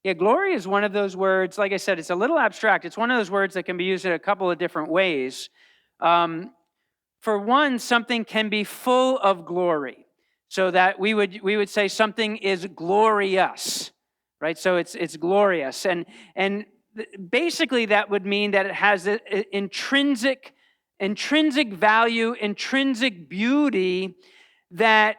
Yeah, glory is one of those words, like I said, it's a little abstract. It's one of those words that can be used in a couple of different ways. Um, for one, something can be full of glory, so that we would say something is glorious, right? So it's glorious, and basically that would mean that it has intrinsic value, intrinsic beauty that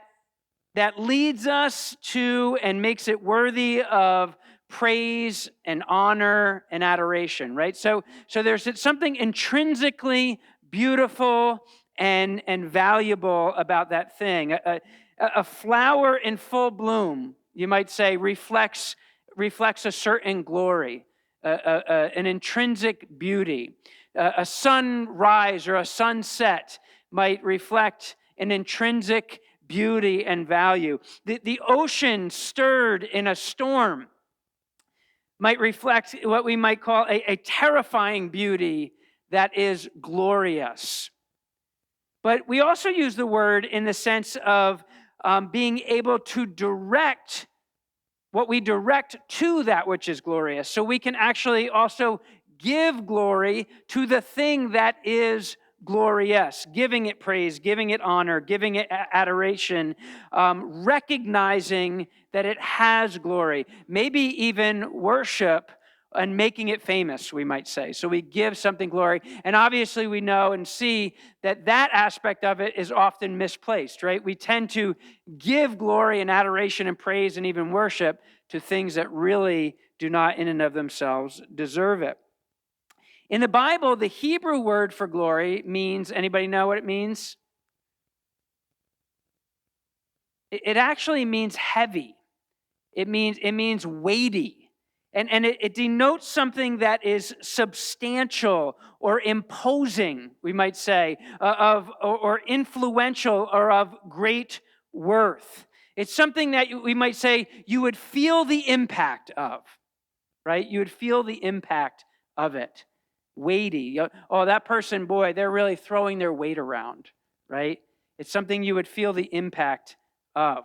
leads us to and makes it worthy of praise and honor and adoration, right? So there's something intrinsically beautiful and valuable about that thing. A flower in full bloom, you might say, reflects a certain glory, an intrinsic beauty. A sunrise or a sunset might reflect an intrinsic beauty and value. The ocean stirred in a storm might reflect what we might call a terrifying beauty that is glorious. But we also use the word in the sense of being able to direct what we direct to that which is glorious. So we can actually also give glory to the thing that is glorious, giving it praise, giving it honor, giving it adoration, recognizing that it has glory, maybe even worship and making it famous, we might say. So we give something glory. And obviously we know and see that aspect of it is often misplaced, right? We tend to give glory and adoration and praise and even worship to things that really do not in and of themselves deserve it. In the Bible, the Hebrew word for glory means, anybody know what it means? It actually means heavy. It means weighty. And it denotes something that is substantial or imposing, we might say, or influential or of great worth. It's something that we might say you would feel the impact of, right? You would feel the impact of it. Weighty. Oh, that person, boy, they're really throwing their weight around, right? It's something you would feel the impact of.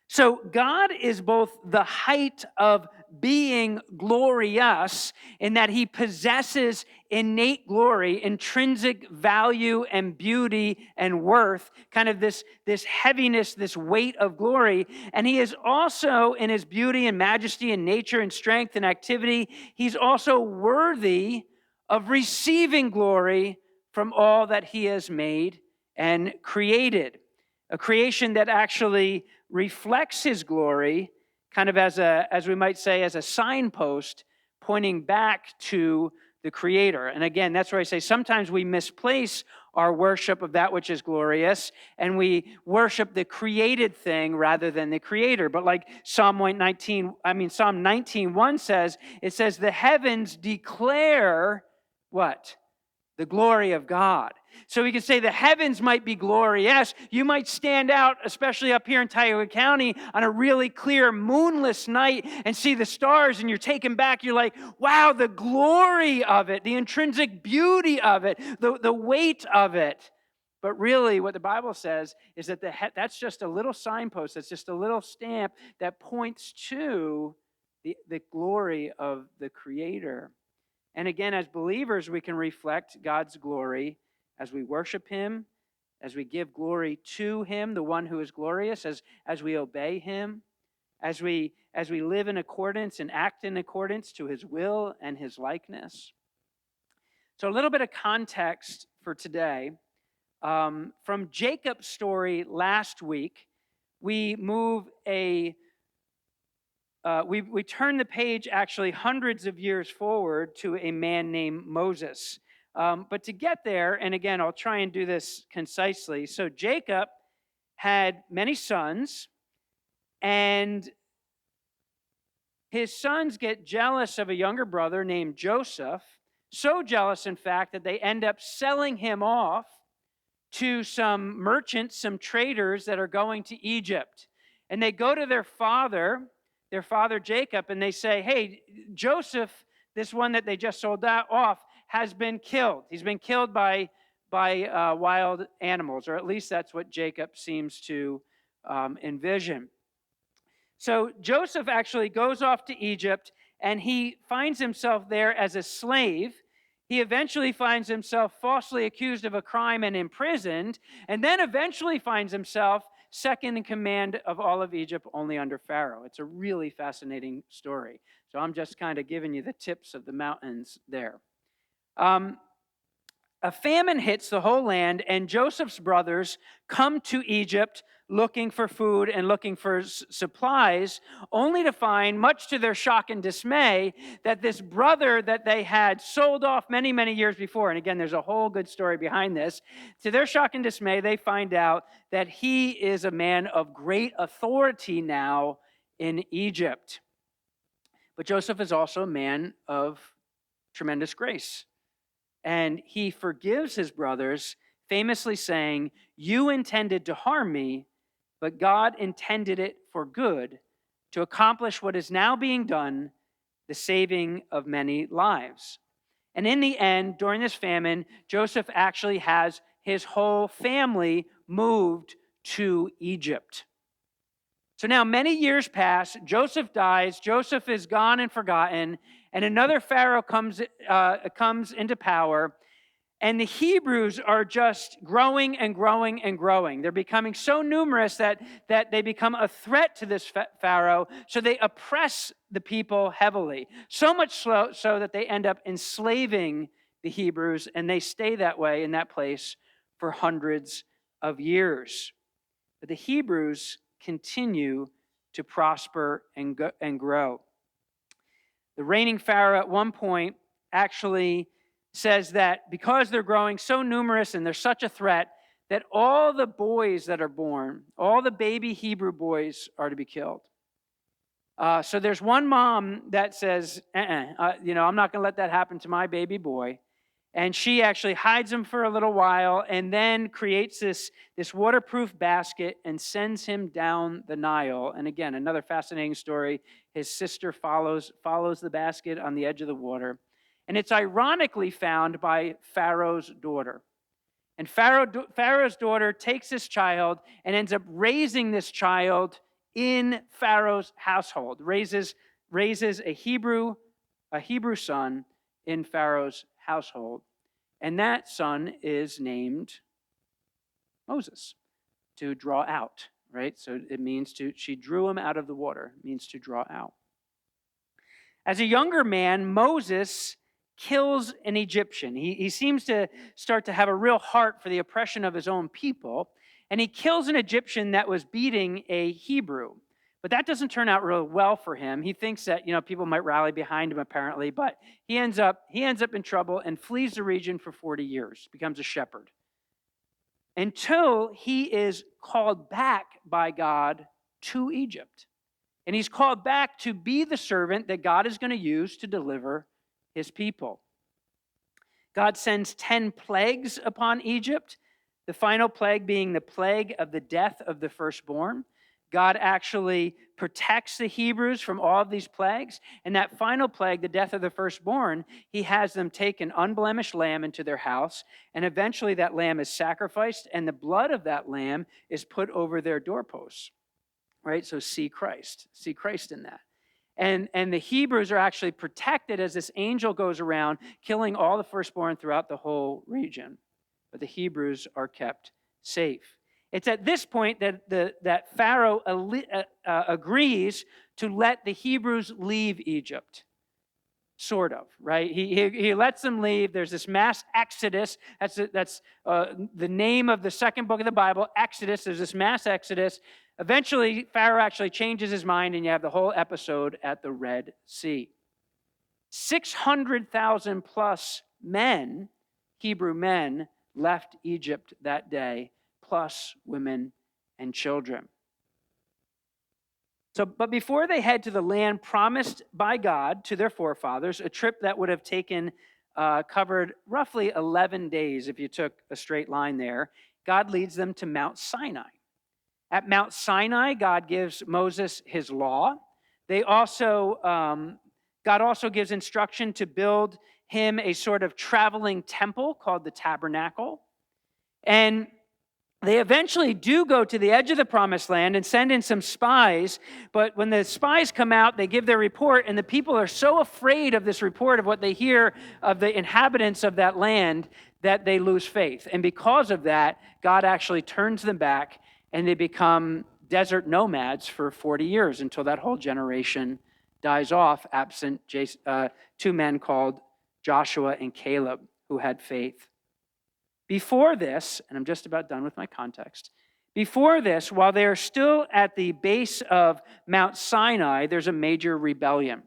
So God is both the height of being glorious in that he possesses innate glory, intrinsic value and beauty and worth, kind of this heaviness, this weight of glory. And he is also, in his beauty and majesty and nature and strength and activity, he's also worthy of receiving glory from all that he has made and created. A creation that actually reflects his glory, kind of as we might say, as a signpost pointing back to the Creator. And again, that's where I say sometimes we misplace our worship of that which is glorious, and we worship the created thing rather than the Creator. But like Psalm 19:1 says, it says, the heavens declare what? The glory of God. So we can say the heavens might be glorious. You might stand out, especially up here in Tioga County, on a really clear moonless night and see the stars, and you're taken back. You're like, wow, the glory of it, the intrinsic beauty of it, the weight of it. But really, what the Bible says is that that's just a little signpost. That's just a little stamp that points to the glory of the Creator. And again, as believers, we can reflect God's glory as we worship him, as we give glory to him, the one who is glorious, as we obey him, as we live in accordance and act in accordance to his will and his likeness. So a little bit of context for today. From Jacob's story last week, we move we turn the page actually hundreds of years forward to a man named Moses. But to get there, and again, I'll try and do this concisely. So Jacob had many sons, and his sons get jealous of a younger brother named Joseph. So jealous, in fact, that they end up selling him off to some merchants, some traders that are going to Egypt. And they go to their father Jacob, and they say, hey, Joseph, this one that they just sold off, has been killed. He's been killed by wild animals, or at least that's what Jacob seems to envision. So Joseph actually goes off to Egypt, and he finds himself there as a slave. He eventually finds himself falsely accused of a crime and imprisoned, and then eventually finds himself second in command of all of Egypt, only under Pharaoh. It's a really fascinating story. So I'm just kind of giving you the tips of the mountains there. A famine hits the whole land, and Joseph's brothers come to Egypt looking for food and looking for supplies, only to find, much to their shock and dismay, that this brother that they had sold off many, many years before, and again, there's a whole good story behind this. To their shock and dismay, they find out that he is a man of great authority now in Egypt. But Joseph is also a man of tremendous grace. And he forgives his brothers, famously saying, "You intended to harm me, but God intended it for good, to accomplish what is now being done, the saving of many lives." And in the end, during this famine, Joseph actually has his whole family moved to Egypt. So now many years pass, Joseph dies, Joseph is gone and forgotten, and another Pharaoh comes into power, and the Hebrews are just growing and growing and growing. They're becoming so numerous that they become a threat to this Pharaoh, so they oppress the people heavily. So much so that they end up enslaving the Hebrews, and they stay that way in that place for hundreds of years. But the Hebrews continue to prosper and grow. The reigning Pharaoh at one point actually says that because they're growing so numerous and they're such a threat, that all the boys that are born, all the baby Hebrew boys, are to be killed. So there's one mom that says, I'm not going to let that happen to my baby boy. And she actually hides him for a little while and then creates this waterproof basket and sends him down the Nile. And again, another fascinating story. His sister follows the basket on the edge of the water. And it's ironically found by Pharaoh's daughter. And Pharaoh's daughter takes this child and ends up raising this child in Pharaoh's household, raises a Hebrew son in Pharaoh's household. And that son is named Moses, to draw out, right? So it means she drew him out of the water, it means to draw out. As a younger man, Moses kills an Egyptian. He seems to start to have a real heart for the oppression of his own people, and he kills an Egyptian that was beating a Hebrew. But that doesn't turn out really well for him. He thinks that people might rally behind him, apparently, but he ends up in trouble and flees the region for 40 years, becomes a shepherd, until he is called back by God to Egypt. And he's called back to be the servant that God is going to use to deliver his people. God sends 10 plagues upon Egypt, the final plague being the plague of the death of the firstborn. God actually protects the Hebrews from all of these plagues. And that final plague, the death of the firstborn, he has them take an unblemished lamb into their house. And eventually that lamb is sacrificed, and the blood of that lamb is put over their doorposts. Right? So see Christ in that. And the Hebrews are actually protected as this angel goes around killing all the firstborn throughout the whole region. But the Hebrews are kept safe. It's at this point that Pharaoh agrees to let the Hebrews leave Egypt. Sort of, right? He lets them leave. There's this mass exodus. That's the name of the second book of the Bible, Exodus. There's this mass exodus. Eventually, Pharaoh actually changes his mind, and you have the whole episode at the Red Sea. 600,000 plus men, Hebrew men, left Egypt that day, plus women and children. But before they head to the land promised by God to their forefathers, a trip that would have covered roughly 11 days if you took a straight line there, God leads them to Mount Sinai. At Mount Sinai, God gives Moses his law. God also gives instruction to build him a sort of traveling temple called the tabernacle. And they eventually do go to the edge of the promised land and send in some spies. But when the spies come out, they give their report, and the people are so afraid of this report of what they hear of the inhabitants of that land that they lose faith. And because of that, God actually turns them back, and they become desert nomads for 40 years until that whole generation dies off, absent two men called Joshua and Caleb who had faith. Before this, and I'm just about done with my context, before this, while they are still at the base of Mount Sinai, there's a major rebellion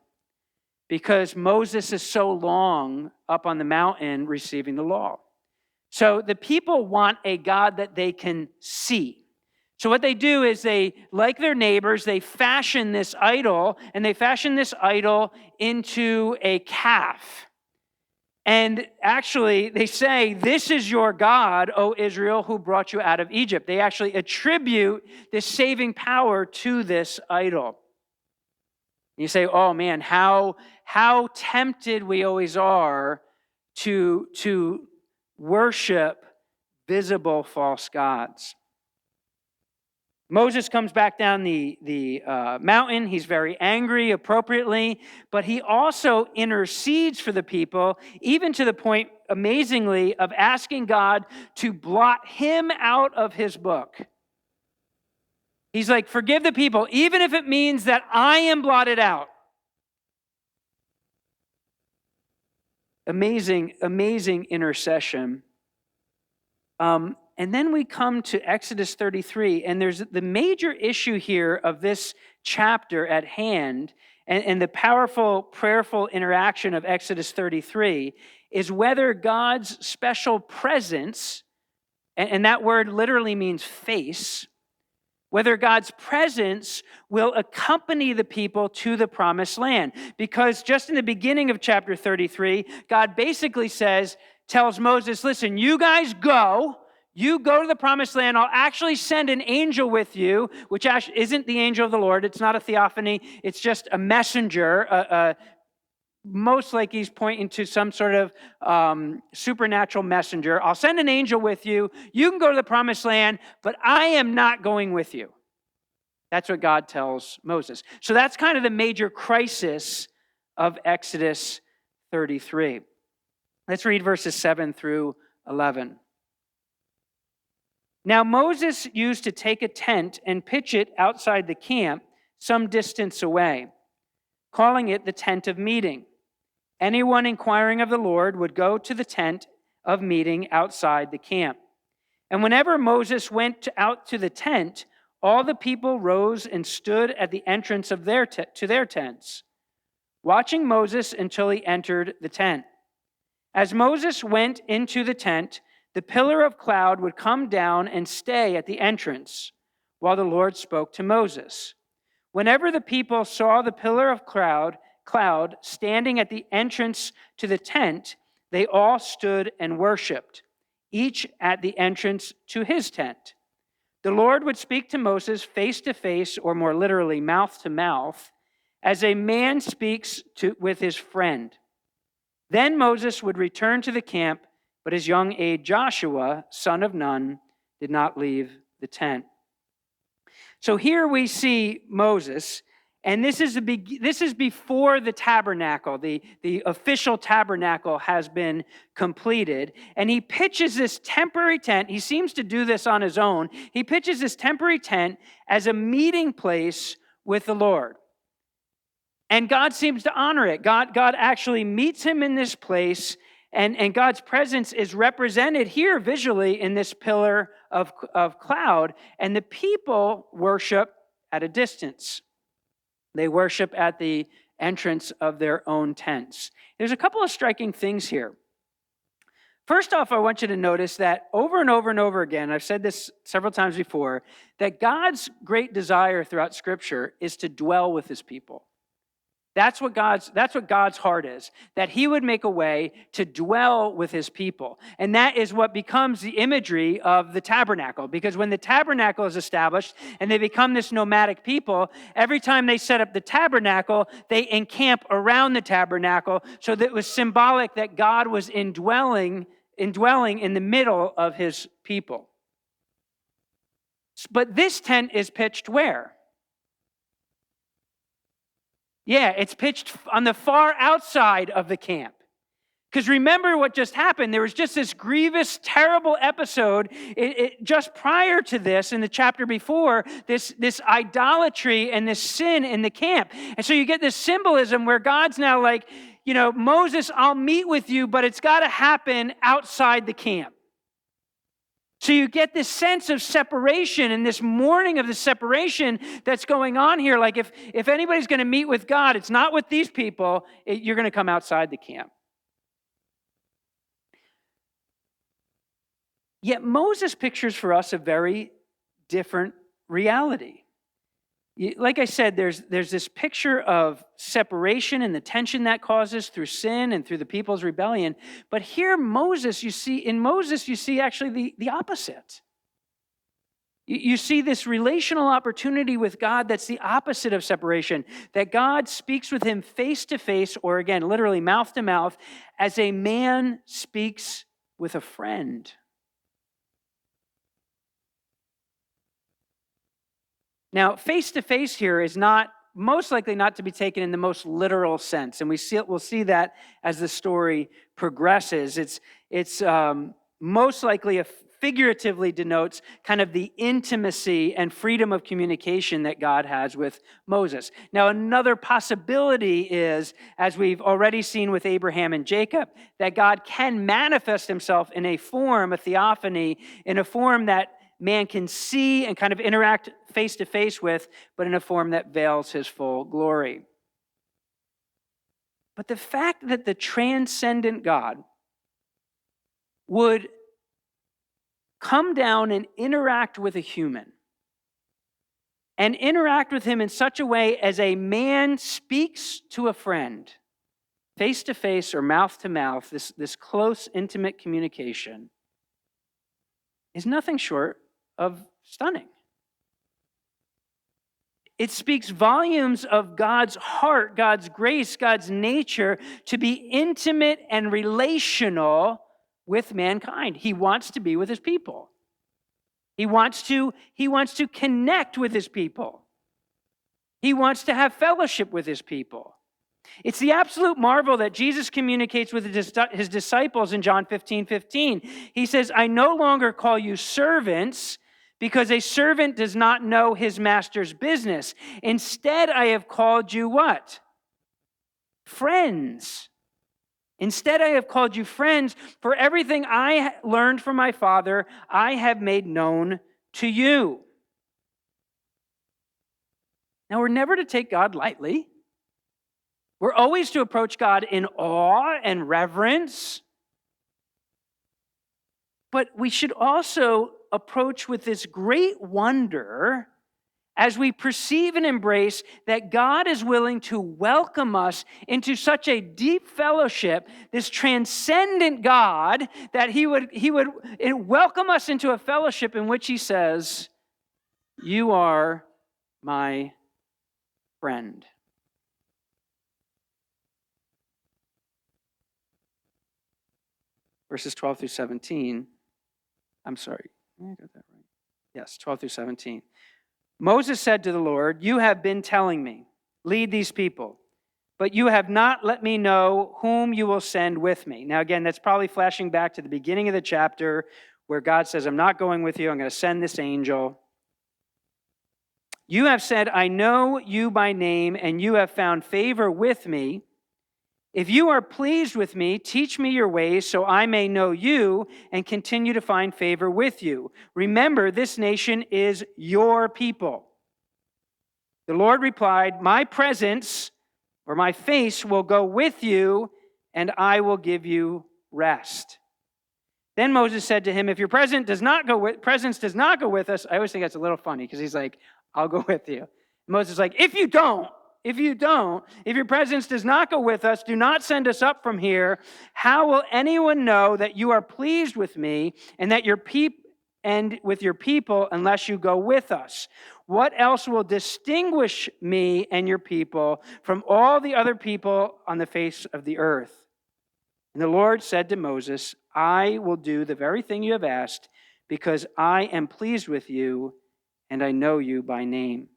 because Moses is so long up on the mountain receiving the law. So the people want a God that they can see. So what they do is they, like their neighbors, they fashion this idol, and they fashion this idol into a calf. And actually, they say, "This is your God, O Israel, who brought you out of Egypt." They actually attribute this saving power to this idol. You say, "Oh man, how tempted we always are to worship visible false gods." Moses comes back down the mountain. He's very angry, appropriately, but he also intercedes for the people, even to the point, amazingly, of asking God to blot him out of his book. He's like, "Forgive the people, even if it means that I am blotted out." Amazing, amazing intercession. And then we come to Exodus 33, and there's the major issue here of this chapter at hand, and the powerful, prayerful interaction of Exodus 33 is whether God's special presence, and that word literally means face, whether God's presence will accompany the people to the promised land. Because just in the beginning of chapter 33, God basically tells Moses, "Listen, you guys go. You go to the promised land. I'll actually send an angel with you," which actually isn't the angel of the Lord. It's not a theophany. It's just a messenger. Most like he's pointing to some sort of supernatural messenger. "I'll send an angel with you. You can go to the promised land, but I am not going with you." That's what God tells Moses. So that's kind of the major crisis of Exodus 33. Let's read verses 7 through 11. "Now Moses used to take a tent and pitch it outside the camp some distance away, calling it the tent of meeting. Anyone inquiring of the Lord would go to the tent of meeting outside the camp. And whenever Moses went out to the tent, all the people rose and stood at the entrance of to their tents, watching Moses until he entered the tent. As Moses went into the tent, the pillar of cloud would come down and stay at the entrance while the Lord spoke to Moses. Whenever the people saw the pillar of cloud standing at the entrance to the tent, they all stood and worshiped, each at the entrance to his tent. The Lord would speak to Moses face to face, or more literally, mouth to mouth, as a man speaks with his friend. Then Moses would return to the camp, but his young aide Joshua, son of Nun, did not leave the tent." So here we see Moses, and this is before the tabernacle. The official tabernacle has been completed, and he pitches this temporary tent. He seems to do this on his own. He pitches this temporary tent as a meeting place with the Lord. And God seems to honor it. God actually meets him in this place, and God's presence is represented here visually in this pillar of cloud, and the people worship at a distance. They worship at the entrance of their own tents. There's a couple of striking things here. First off, I want you to notice that over and over and over again, I've said this several times before, that God's great desire throughout Scripture is to dwell with his people. That's what God's heart is, that he would make a way to dwell with his people. And that is what becomes the imagery of the tabernacle. Because when the tabernacle is established and they become this nomadic people, every time they set up the tabernacle, they encamp around the tabernacle. So that it was symbolic that God was indwelling in the middle of his people. But this tent is pitched where? Yeah, it's pitched on the far outside of the camp. Because remember what just happened. There was just this grievous, terrible episode just prior to this, in the chapter before, this idolatry and this sin in the camp. And so you get this symbolism where God's now like, Moses, I'll meet with you, but it's got to happen outside the camp. So you get this sense of separation and this mourning of the separation that's going on here. Like if anybody's going to meet with God, it's not with these people. You're going to come outside the camp. Yet Moses pictures for us a very different reality. Like I said, there's this picture of separation and the tension that causes through sin and through the people's rebellion. But here, in Moses, you see actually the opposite. You see this relational opportunity with God that's the opposite of separation, that God speaks with him face to face, or again, literally mouth to mouth, as a man speaks with a friend. Now, face-to-face here is most likely not to be taken in the most literal sense, and we'll see that as the story progresses. It's most likely figuratively denotes kind of the intimacy and freedom of communication that God has with Moses. Now, another possibility is, as we've already seen with Abraham and Jacob, that God can manifest himself in a form, a theophany, in a form that man can see and kind of interact face to face with, but in a form that veils his full glory. But the fact that the transcendent God would come down and interact with a human, and interact with him in such a way as a man speaks to a friend, face to face or mouth to mouth, this close, intimate communication, is nothing short of stunning. It speaks volumes of God's heart, God's grace, God's nature to be intimate and relational with mankind. He wants to be with his people. He wants to connect with his people. He wants to have fellowship with his people. It's the absolute marvel that Jesus communicates with his disciples in John 15:15. He says, I no longer call you servants, because a servant does not know his master's business. Instead, I have called you what? Friends. Instead, I have called you friends, for everything I learned from my Father, I have made known to you. Now, we're never to take God lightly. We're always to approach God in awe and reverence. But we should also approach with this great wonder as we perceive and embrace that God is willing to welcome us into such a deep fellowship, this transcendent God, that he would welcome us into a fellowship in which he says, you are my friend. Verses 12 through 17. I'm sorry. I got that right. Yes, 12 through 17. Moses said to the Lord, you have been telling me, lead these people, but you have not let me know whom you will send with me. Now, again, that's probably flashing back to the beginning of the chapter where God says, I'm not going with you. I'm going to send this angel. You have said, I know you by name, and you have found favor with me. If you are pleased with me, teach me your ways so I may know you and continue to find favor with you. Remember, this nation is your people. The Lord replied, my presence or my face will go with you, and I will give you rest. Then Moses said to him, if your presence does not go with us, I always think that's a little funny because he's like, I'll go with you. Moses is like, if your presence does not go with us, do not send us up from here. How will anyone know that you are pleased with me and that with your people unless you go with us? What else will distinguish me and your people from all the other people on the face of the earth? And the Lord said to Moses, I will do the very thing you have asked because I am pleased with you and I know you by name."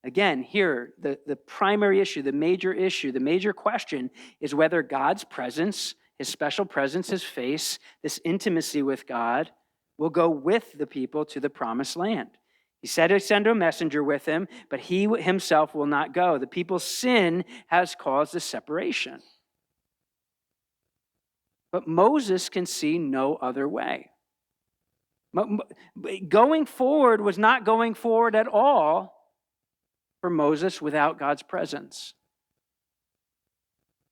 Again, here, the primary issue, the major question is whether God's presence, his special presence, his face, this intimacy with God, will go with the people to the promised land. He said he'd send a messenger with him, but he himself will not go. The people's sin has caused a separation. But Moses can see no other way. Going forward was not going forward at all for Moses without God's presence.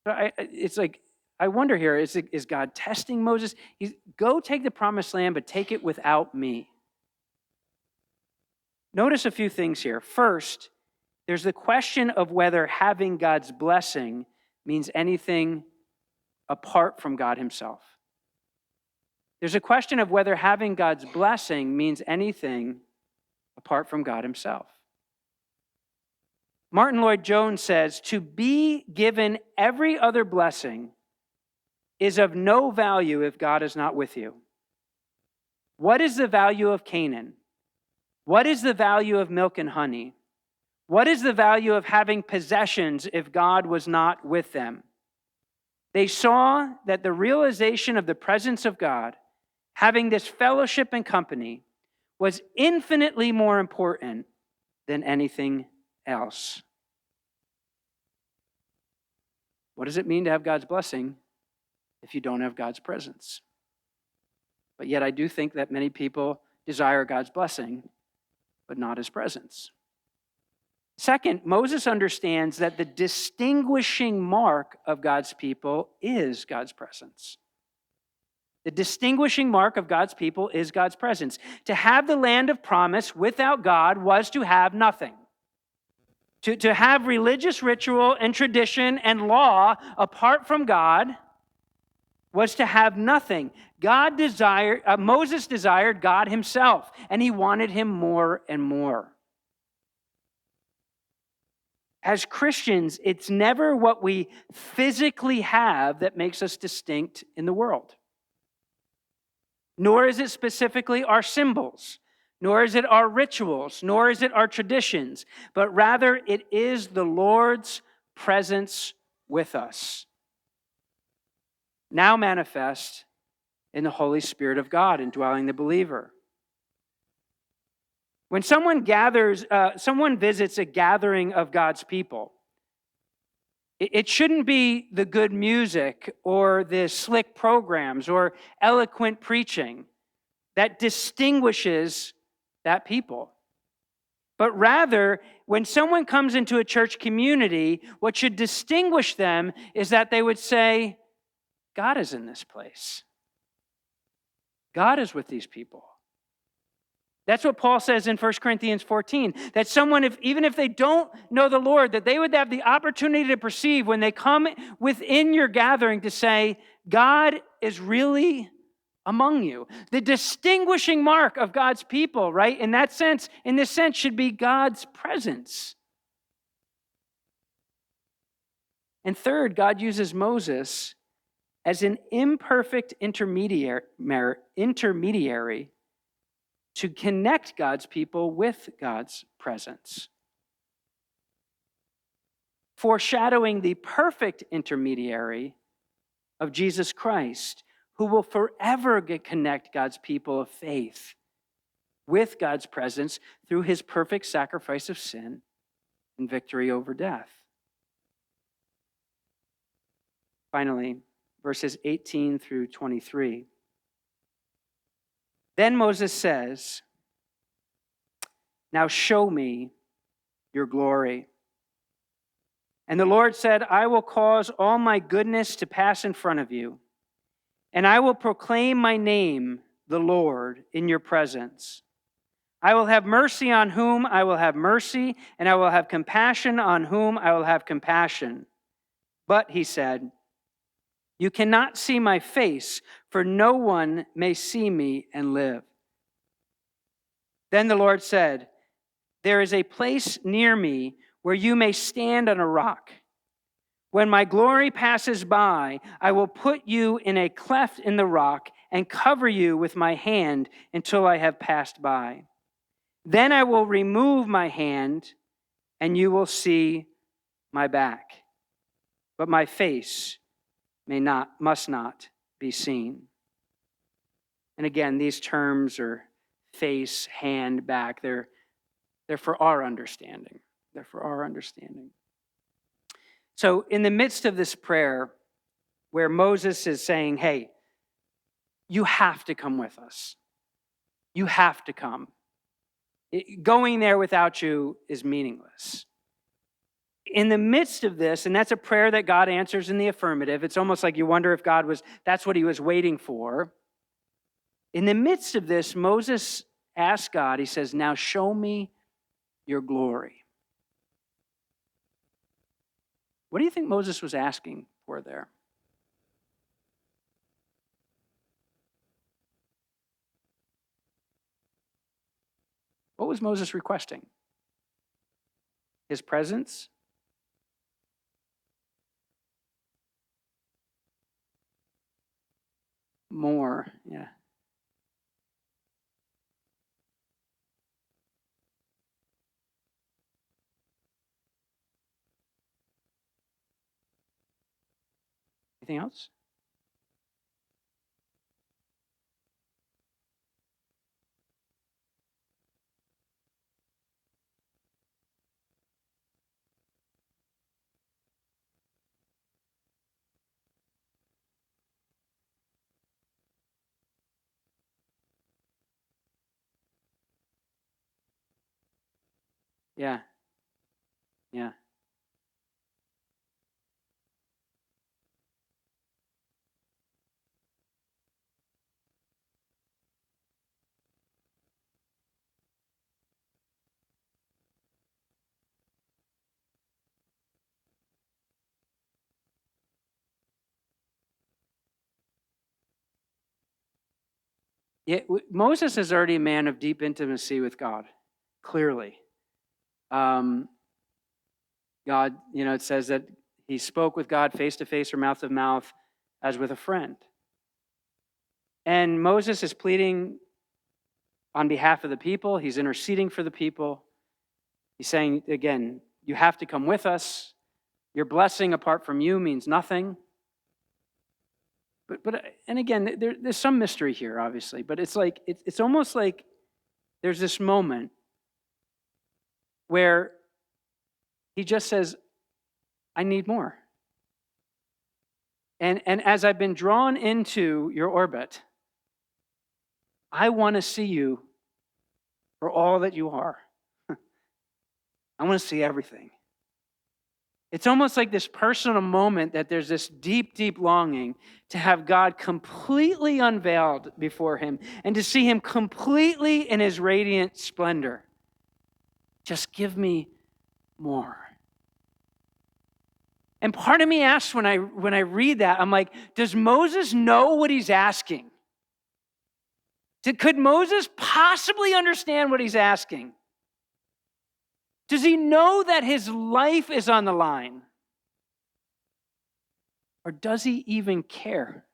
It's like, I wonder here, is God testing Moses? Go take the promised land, but take it without me. Notice a few things here. First, there's the question of whether having God's blessing means anything apart from God himself. There's a question of whether having God's blessing means anything apart from God himself. Martin Lloyd-Jones says, "To be given every other blessing is of no value if God is not with you. What is the value of Canaan? What is the value of milk and honey? What is the value of having possessions if God was not with them?" They saw that the realization of the presence of God, having this fellowship and company, was infinitely more important than anything else. What does it mean to have God's blessing if you don't have God's presence? But yet I do think that many people desire God's blessing, but not his presence. Second, Moses understands that the distinguishing mark of God's people is God's presence. The distinguishing mark of God's people is God's presence. To have the land of promise without God was to have nothing. To have religious ritual and tradition and law apart from God was to have nothing. Moses desired God himself, and he wanted him more and more. As Christians, it's never what we physically have that makes us distinct in the world. Nor is it specifically our symbols, nor is it our rituals, nor is it our traditions, but rather it is the Lord's presence with us, now manifest in the Holy Spirit of God indwelling the believer. When someone visits a gathering of God's people, it shouldn't be the good music or the slick programs or eloquent preaching that distinguishes that people. But rather, when someone comes into a church community, what should distinguish them is that they would say, God is in this place. God is with these people. That's what Paul says in 1 Corinthians 14, that someone, even if they don't know the Lord, that they would have the opportunity to perceive when they come within your gathering to say, God is really among you. The distinguishing mark of God's people, right, in this sense, should be God's presence. And third, God uses Moses as an imperfect intermediary to connect God's people with God's presence, foreshadowing the perfect intermediary of Jesus Christ, who will forever connect God's people of faith with God's presence through his perfect sacrifice of sin and victory over death. Finally, verses 18 through 23. Then Moses says, "Now show me your glory." And the Lord said, "I will cause all my goodness to pass in front of you, and I will proclaim my name, the Lord, in your presence. I will have mercy on whom I will have mercy, and I will have compassion on whom I will have compassion." But, he said, "You cannot see my face, for no one may see me and live." Then the Lord said, "There is a place near me where you may stand on a rock. When my glory passes by, I will put you in a cleft in the rock and cover you with my hand until I have passed by. Then I will remove my hand, and you will see my back. But my face must not be seen. And again, these terms are face, hand, back. They're for our understanding. They're for our understanding. So in the midst of this prayer, where Moses is saying, hey, you have to come with us. You have to come. Going there without you is meaningless. In the midst of this, and that's a prayer that God answers in the affirmative. It's almost like you wonder if that's what he was waiting for. In the midst of this, Moses asks God, he says, now show me your glory. What do you think Moses was asking for there? What was Moses requesting? His presence? More, yeah. Anything else? Yeah, yeah. Yeah, Moses is already a man of deep intimacy with God, clearly. God, it says that he spoke with God face to face or mouth to mouth as with a friend. And Moses is pleading on behalf of the people. He's interceding for the people. He's saying, again, you have to come with us. Your blessing apart from you means nothing. But and again, there's some mystery here, obviously. But it's almost like there's this moment where he just says, I need more. And as I've been drawn into your orbit, I want to see you for all that you are. I want to see everything. It's almost like this personal moment that there's this deep, deep longing to have God completely unveiled before him and to see him completely in his radiant splendor. Just give me more. And part of me asks when I read that, I'm like, does Moses know what he's asking? Could Moses possibly understand what he's asking? Does he know that his life is on the line? Or does he even care?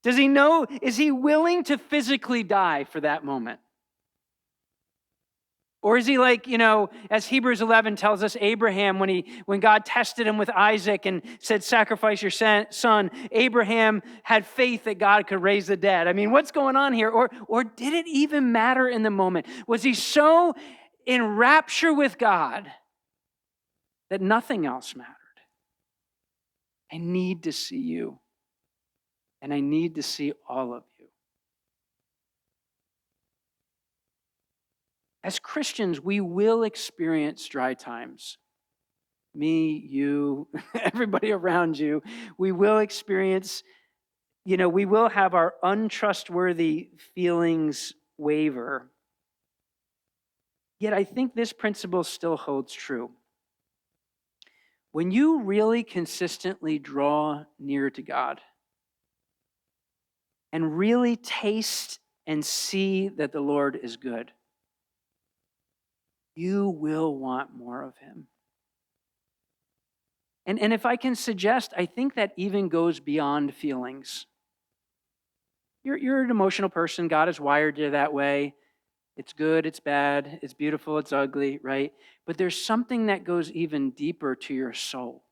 Does he know, is he willing to physically die for that moment? Or is he like, as Hebrews 11 tells us, Abraham, when God tested him with Isaac and said, sacrifice your son, Abraham had faith that God could raise the dead. I mean, what's going on here? Or did it even matter in the moment? Was he so in rapture with God that nothing else mattered? I need to see you, and I need to see all of you. As Christians, we will experience dry times. Me, you, everybody around you. We will experience, we will have our untrustworthy feelings waver. Yet I think this principle still holds true. When you really consistently draw near to God and really taste and see that the Lord is good, you will want more of him. And if I can suggest, I think that even goes beyond feelings. You're an emotional person. God has wired you that way. It's good, it's bad, it's beautiful, it's ugly, right? But there's something that goes even deeper to your soul.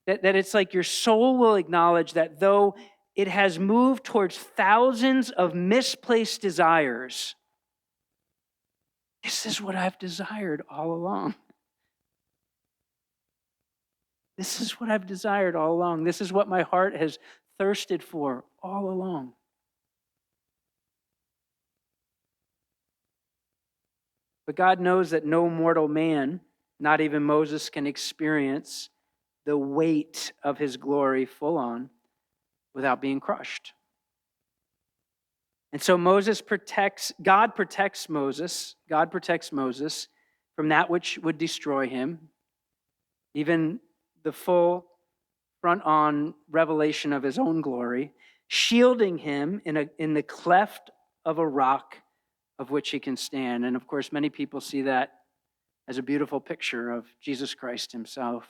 That it's like your soul will acknowledge that though it has moved towards thousands of misplaced desires, this is what I've desired all along. This is what I've desired all along. This is what my heart has thirsted for all along. But God knows that no mortal man, not even Moses, can experience the weight of his glory full on without being crushed. And so God protects Moses from that which would destroy him, even the full front-on revelation of his own glory, shielding him in the cleft of a rock of which he can stand. And of course, many people see that as a beautiful picture of Jesus Christ himself.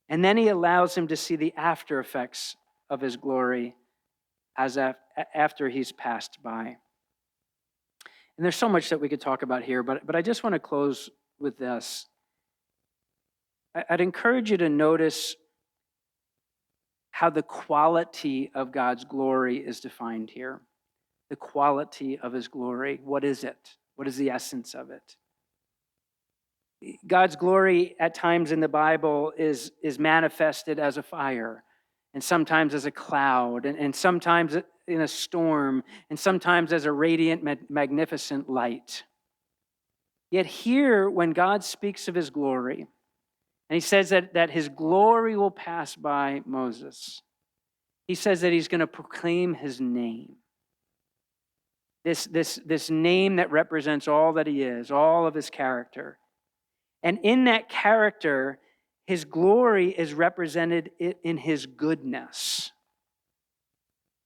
And then he allows him to see the after effects of his glory after he's passed by. And there's so much that we could talk about here, but I just want to close with this. I'd encourage you to notice how the quality of God's glory is defined here. The quality of his glory. What is it? What is the essence of it? God's glory at times in the Bible is manifested as a fire, and sometimes as a cloud, and sometimes in a storm, and sometimes as a radiant, magnificent light. Yet here, when God speaks of his glory, and he says that his glory will pass by Moses, he says that he's going to proclaim his name. This name that represents all that he is, all of his character. And in that character, his glory is represented in his goodness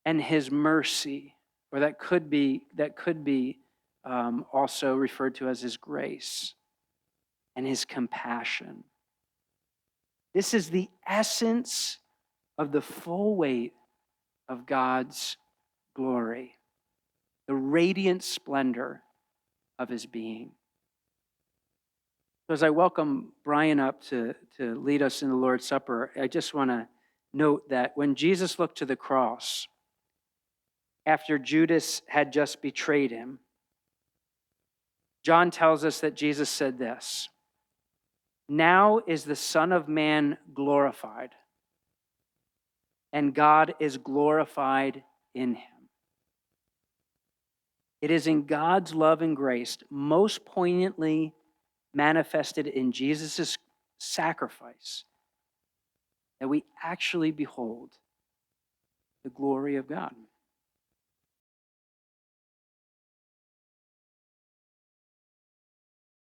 and his mercy, or that could be also referred to as his grace and his compassion. This is the essence of the full weight of God's glory, the radiant splendor of his being. So as I welcome Brian up to lead us in the Lord's Supper, I just want to note that when Jesus looked to the cross, after Judas had just betrayed him, John tells us that Jesus said this, "Now is the Son of Man glorified, and God is glorified in him." It is in God's love and grace, most poignantly manifested in Jesus' sacrifice, that we actually behold the glory of God.